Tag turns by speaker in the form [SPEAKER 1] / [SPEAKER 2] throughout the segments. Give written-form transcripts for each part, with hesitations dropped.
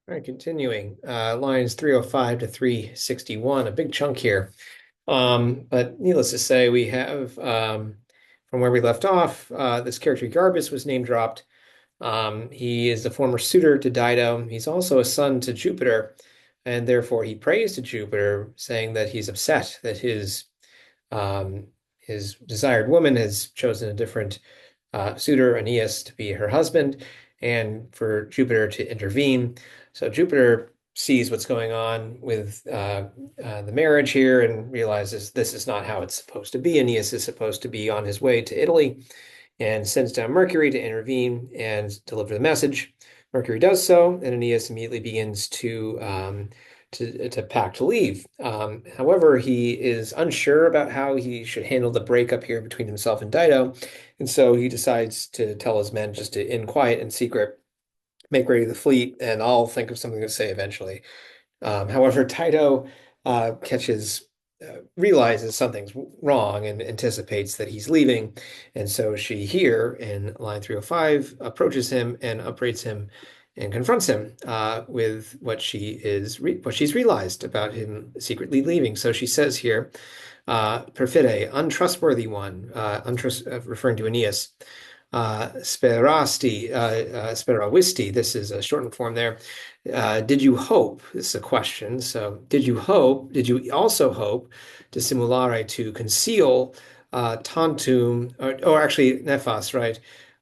[SPEAKER 1] All right, continuing. Lines 305 to 361, a big chunk here. But needless to say, we have from where we left off, this character Garbus was name dropped. He is the former suitor to Dido. He's also a son to Jupiter, and therefore he prays to Jupiter, saying that he's upset that his desired woman has chosen a different suitor, Aeneas, to be her husband, and for Jupiter to intervene. So Jupiter sees what's going on with the marriage here and realizes this is not how it's supposed to be. Aeneas is supposed to be on his way to Italy and sends down Mercury to intervene and deliver the message. Mercury does so, and Aeneas immediately begins to pack to leave. However, he is unsure about how he should handle the breakup here between himself and Dido, and so he decides to tell his men just to, in quiet and secret, make ready the fleet, and I'll think of something to say eventually. However, Dido realizes something's wrong and anticipates that he's leaving. And so she here in line 305 approaches him and upbraids him and confronts him with what what she's realized about him secretly leaving. So she says here, perfide, untrustworthy one, referring to Aeneas. Speravisti, this is a shortened form there. Did you hope? This is a question. So, did you also hope to simulare, to conceal tantum, or actually nefas, right?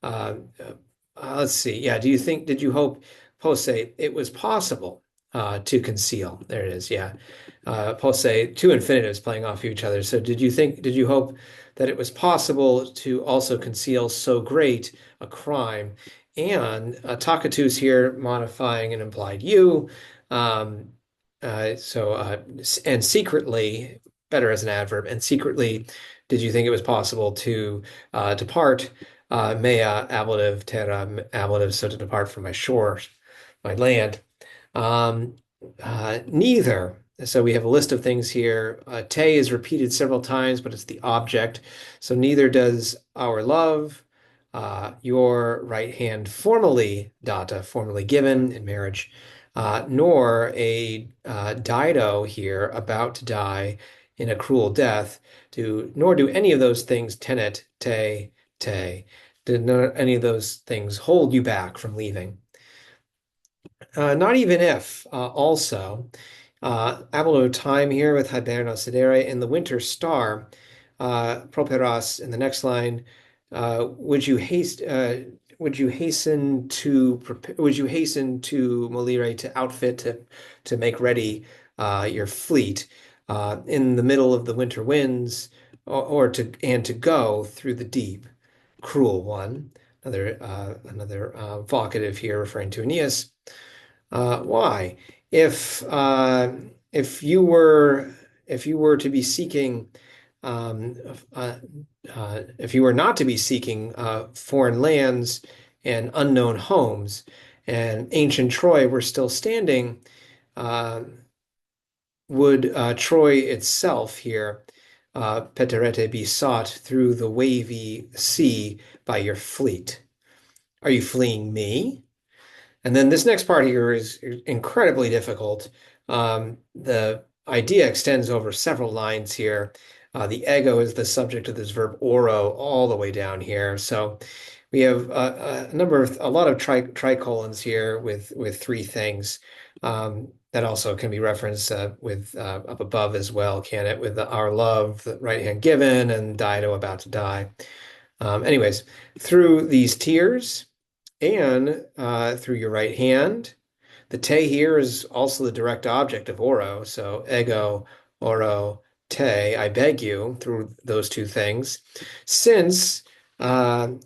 [SPEAKER 1] Uh, let's see. Yeah, did you hope, posse, it was possible to conceal? There it is. Yeah. Posse, two infinitives playing off of each other. So, did you hope that it was possible to also conceal so great a crime? And takatus here modifying an implied you. Um, and secretly, better as an adverb, and secretly, did you think it was possible to depart? Mea ablative, terra ablative, so to depart from my shore, my land. Um, Neither. So we have a list of things here. Te is repeated several times, but it's the object. So neither does our love, your right hand formally, data, formally given in marriage, nor a Dido here about to die in a cruel death, nor do any of those things tenet, te. Did not any of those things hold you back from leaving? Not even if, also, Abelo time here with Hiberno Sedere in the winter star, properas in the next line, would you hasten to Molire to outfit to make ready your fleet in the middle of the winter winds, or to go through the deep, cruel one. Another vocative here referring to Aeneas. Why? If uh, if you were to be seeking um, uh, if you were not to be seeking foreign lands and unknown homes, and ancient Troy were still standing, uh, would Troy itself here, Peterete, be sought through the wavy sea by your fleet? Are you fleeing me? And then this next part here is incredibly difficult. The idea extends over several lines here. The ego is the subject of this verb oro all the way down here. So we have a lot of tricolons here with three things. That also can be referenced with up above as well, can it? With our love, the right hand given, and Dido about to die. Anyways, through these tears and through your right hand. The te here is also the direct object of oro. So ego, oro, te, I beg you, through those two things. Since I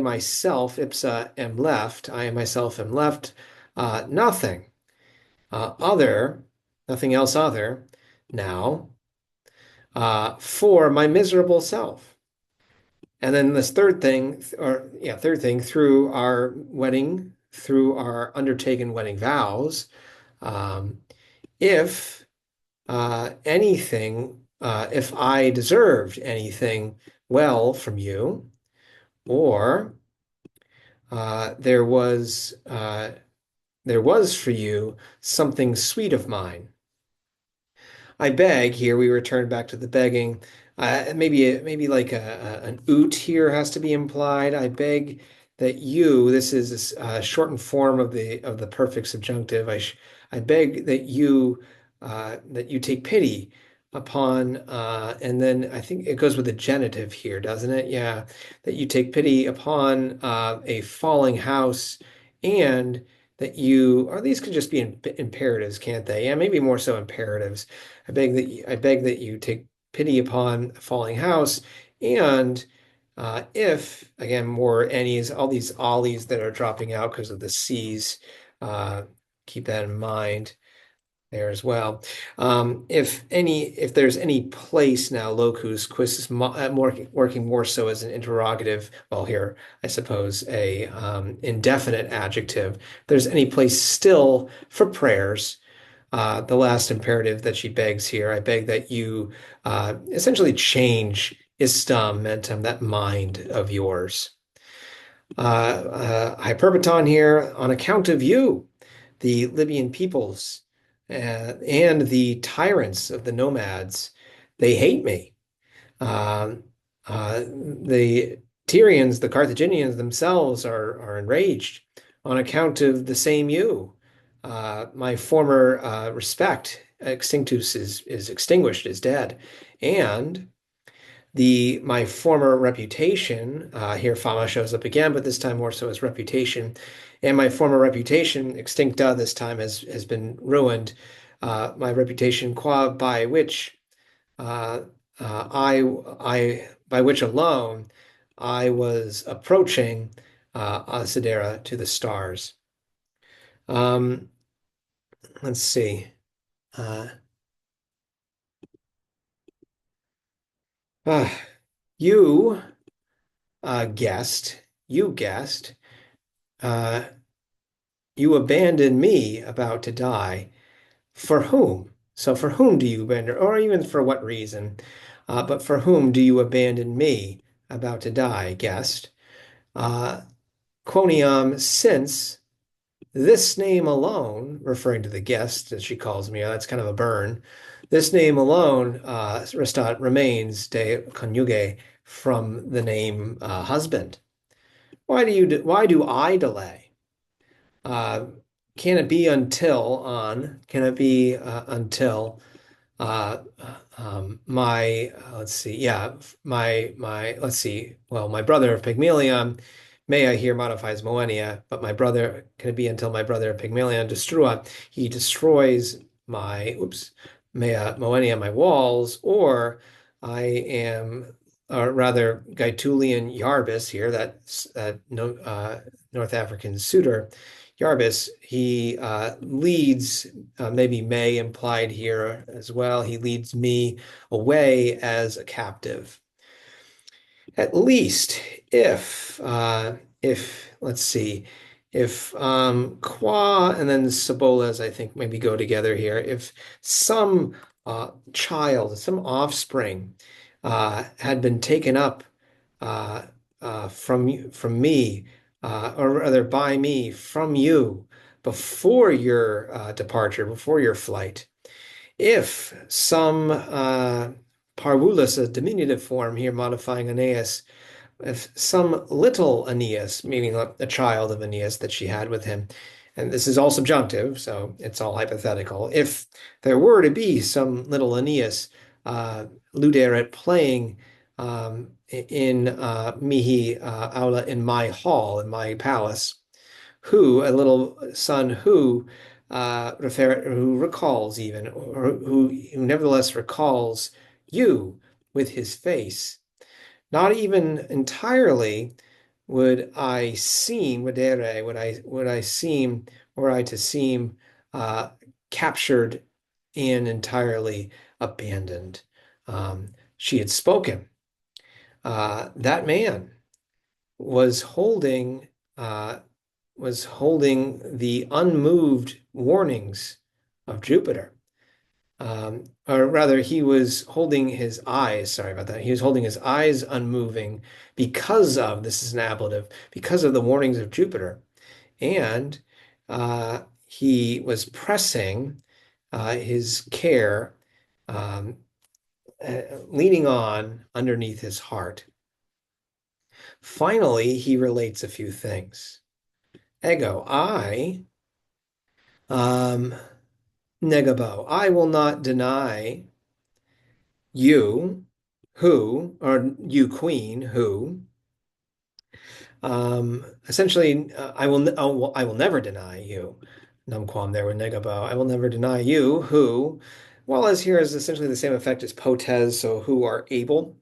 [SPEAKER 1] myself, ipsa, am left, I myself am left, nothing other, nothing else other now for my miserable self. And then this third thing, through our wedding, through our undertaken wedding vows, um, if if I deserved anything well from you, or there was there was for you something sweet of mine. I beg here. We return back to the begging. Maybe like an oot here has to be implied. I beg that you. This is a shortened form of the perfect subjunctive. I beg that you take pity upon and then I think it goes with the genitive here, doesn't it? Yeah, that you take pity upon a falling house and that you, or these could just be imperatives, can't they? Yeah, maybe more so imperatives. I beg that you take pity upon a falling house, and if again more Aeneas, all these ollies that are dropping out because of the seas, uh, keep that in mind there as well. If there's any place now, locus, quis is more working more so as an interrogative. Well, here I suppose a indefinite adjective. If there's any place still for prayers. The last imperative that she begs here, I beg that you essentially change istam mentem, that mind of yours. Hyperbaton here, on account of you, the Libyan peoples and the tyrants of the nomads, they hate me. The Tyrians, the Carthaginians themselves are enraged on account of the same you. My former respect, extinctus, is extinguished, is dead. And my former reputation, here fama shows up again, but this time more so as reputation. And my former reputation, extincta, this time has been ruined. My reputation, qua by which uh, by which alone I was approaching Asidera to the stars. Um, let's see. Uh, uh, you you guessed, uh, you abandoned me about to die. For whom? So for whom do you abandon, or even for what reason? But for whom do you abandon me about to die, guest? Uh, Quoniam, since this name alone, referring to the guest as she calls me, that's kind of a burn. This name alone, restat, remains de conjuge from the name husband. Why do I delay? Uh, can it be until on? Can it be until my let's see, yeah, my let's see. Well, my brother Pygmalion, Maya here modifies Moenia, but my brother can it be until my brother Pygmalion destrua? He destroys my oops, Maya Moenia, my walls, or I am, or rather Gaetulian Yarbis here, that no, North African suitor. Yarbis, he leads, maybe May implied here as well, he leads me away as a captive. At least if let's see, if qua and then Sabolas, I think maybe go together here. If some child, some offspring had been taken up uh, from me, or rather by me from you before your departure, before your flight. If some parvulus, a diminutive form here modifying Aeneas, if some little Aeneas, meaning a child of Aeneas that she had with him, and this is all subjunctive, so it's all hypothetical. If there were to be some little Aeneas luderet playing in mihi aula, in my hall, in my palace, who, a little son who recalls even, or who nevertheless recalls you with his face. Not even entirely would I seem, were I to seem uh, captured and entirely abandoned. She had spoken. That man was holding uh, was holding the unmoved warnings of Jupiter. Or rather, he was holding his eyes, sorry about that. He was holding his eyes unmoving because of, this is an ablative, because of the warnings of Jupiter. And he was pressing his care, um, leaning on underneath his heart. Finally, he relates a few things. Ego, um, negabo, I will not deny you, who, or you, queen, who, essentially, I will never deny you. Numquam there with negabo. I will never deny you, who, well as here is essentially the same effect as potes, so who are able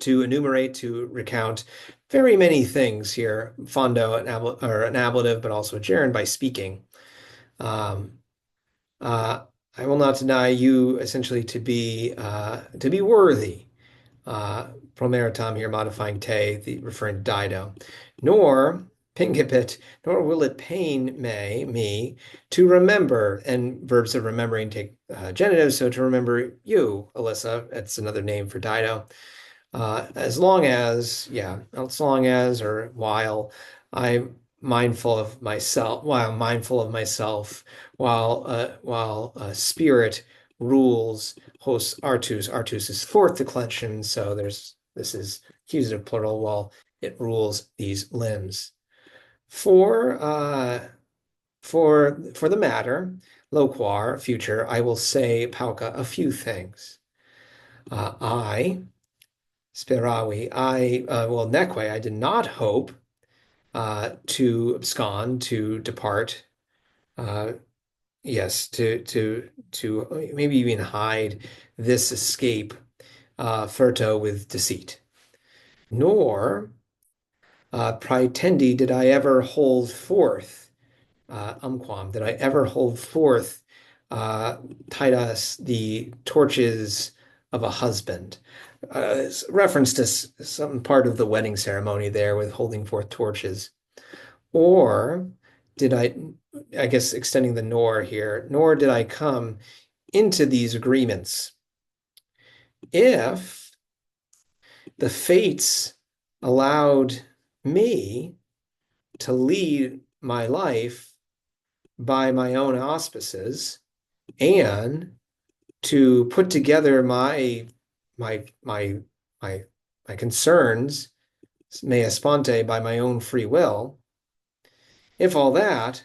[SPEAKER 1] to enumerate, to recount very many things here, fondo, an ablative, but also a gerund by speaking. Um, uh, I will not deny you essentially to be worthy. Uh, Promeritam here modifying te, referring to Dido, nor pingipit, nor will it pain me to remember, and verbs of remembering take genitives, so to remember you, Alyssa, it's another name for Dido. As long as, yeah, as long as or I'm mindful of myself, while I'm mindful of myself, while spirit rules hos artus. Artus is fourth declension, so this is accusative plural. While it rules these limbs. For for the matter, loquar, future, I will say pauca a few things. I Sperawi. Well, neque, I did not hope to abscond, to depart. Uh, yes, to maybe even hide this escape, furto with deceit. Nor praetendi did I ever hold forth, umquam, did I ever hold forth, uh, Titus, the torches of a husband. Reference to some part of the wedding ceremony there with holding forth torches. Or did I guess extending the nor here, nor did I come into these agreements if the fates allowed me to lead my life by my own auspices and to put together my my my my concerns mea sponte by my own free will, if all that,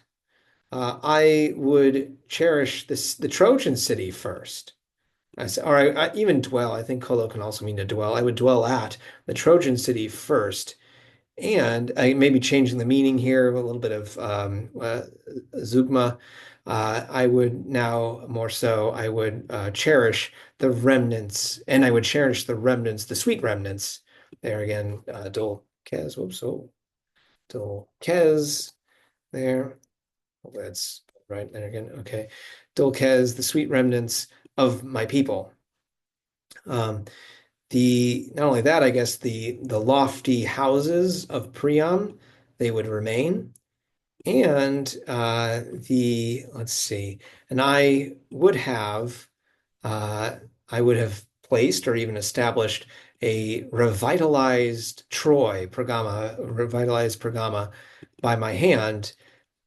[SPEAKER 1] I would cherish the Trojan city first. Or even dwell. I think kolo can also mean to dwell. I would dwell at the Trojan city first, and I maybe changing the meaning here, a little bit of zeugma. I would now more so, I would cherish the remnants, and I would cherish the remnants, the sweet remnants. There again, dol kes, whoops, oh, dol kes there. Oh, that's right there again. Okay. Dol kes, the sweet remnants of my people. Um, the not only that, I guess the lofty houses of Priam, they would remain. And the let's see, and uh, I would have placed or even established a revitalized Troy, Pergama, revitalized Pergama by my hand.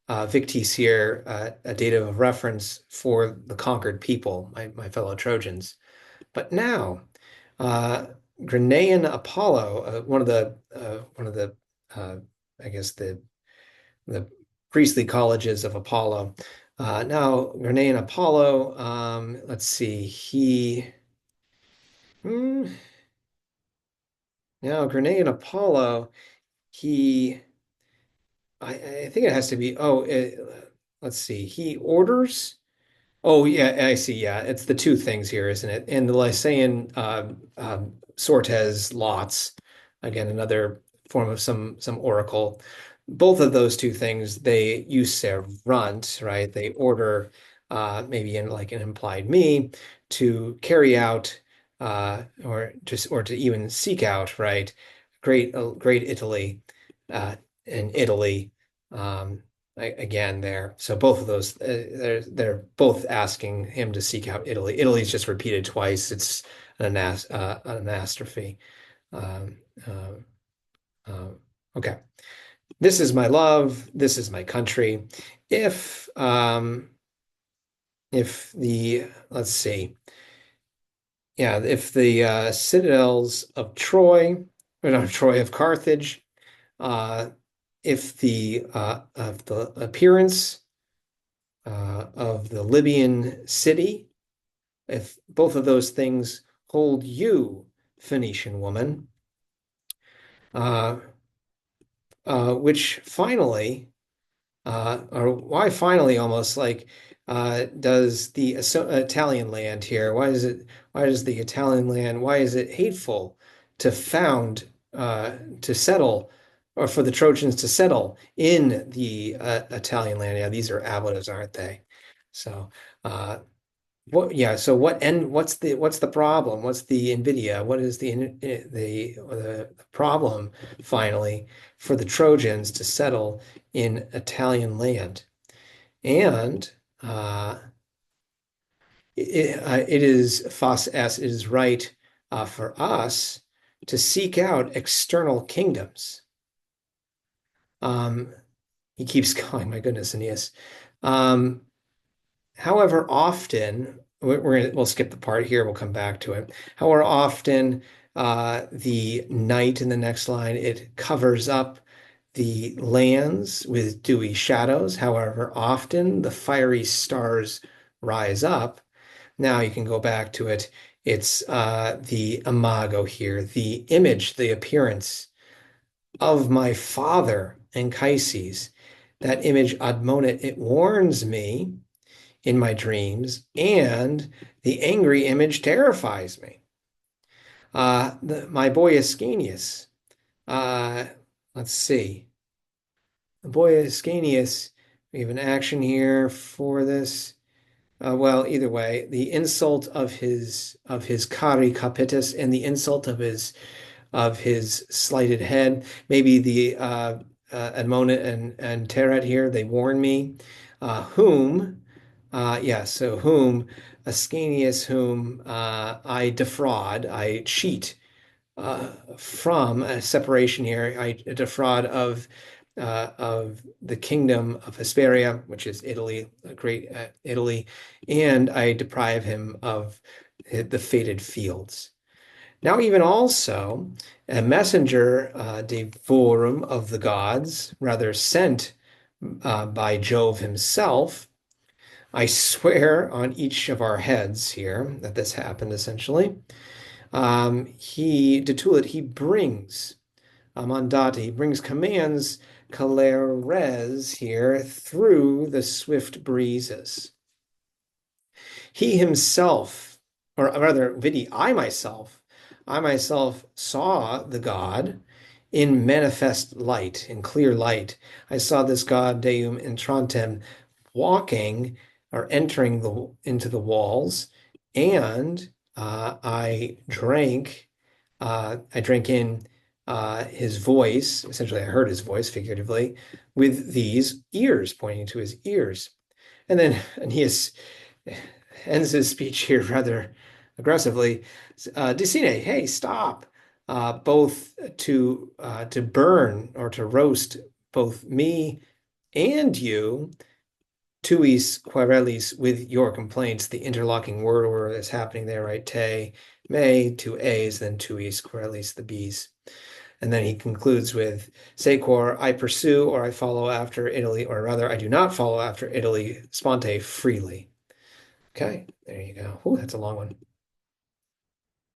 [SPEAKER 1] Victis here, a dative of reference for the conquered people, my fellow Trojans. But now, uh, Granaian Apollo, one of the I guess the priestly colleges of Apollo. Now, Granaian Apollo, let's see, hmm, now Granaian Apollo, he, I think it has to be, let's see, he orders. Oh yeah, I see. Yeah, it's the two things here, isn't it? And the Lycian sortes lots, again, another form of some oracle. Both of those two things, they use runt, right? They order, maybe in like an implied me, to carry out, or to even seek out, right? Great Italy, uh, and Italy. Um, again there. So both of those, they're both asking him to seek out Italy. Italy's just repeated twice. It's an anastrophe. Um, uh, okay. this is my love, this is my country. If if the let's see, yeah, if the citadels of Troy, or not of Troy, of Carthage, uh, if the of the appearance of the Libyan city, if both of those things hold you, Phoenician woman, uh, which finally, or why finally almost like does the Italian land here? Why is it? Why does the Italian land? Why is it hateful to found to settle, or for the Trojans to settle in the Italian land? Yeah, these are abolitives, aren't they? So, uh, what? Yeah. So what? And what's the problem? What's the invidia? What is the problem finally for the Trojans to settle in Italian land? And uh, it is fas es, it is right for us to seek out external kingdoms. Um, he keeps going, my goodness, Aeneas. Um, However often, we'll skip the part here, we'll come back to it. However often the night in the next line, it covers up the lands with dewy shadows. However often the fiery stars rise up. Now you can go back to it. It's the imago here, the image, the appearance of my father Anchises. That image admonit, it warns me in my dreams, and the angry image terrifies me. My boy Ascanius, uh, let's see. The boy Ascanius, we have an action here for this. Well, either way, the insult of his cari capitis and the insult of his slighted head. Maybe the Admona and Teret here, they warn me. Whom, yeah, so whom, Ascanius, whom I defraud, I cheat from a separation here. I defraud of the kingdom of Hesperia, which is Italy, a great Italy, and I deprive him of the fated fields. Now, even also, a messenger devorum of the gods, rather sent by Jove himself. I swear on each of our heads here that this happened essentially. He, Detulit, he brings mandata, he brings commands, kaleres here through the swift breezes. He himself, or rather, Vidi, I myself saw the God in manifest light, in clear light. I saw this God, Deum intrantem, walking or entering into the walls, and I drank in his voice. Essentially, I heard his voice figuratively with these ears, pointing to his ears. And then Aeneas ends his speech here rather aggressively. Dicine, hey, stop! Both to burn or to roast both me and you, tuis querelis, with your complaints. The interlocking word order that's happening there, right? Te, me, two A's, then tuis querelis, the B's. And then he concludes with Secor, I pursue or I follow after Italy, or rather, I do not follow after Italy, sponte freely. Okay, there you go. Oh, that's a long one.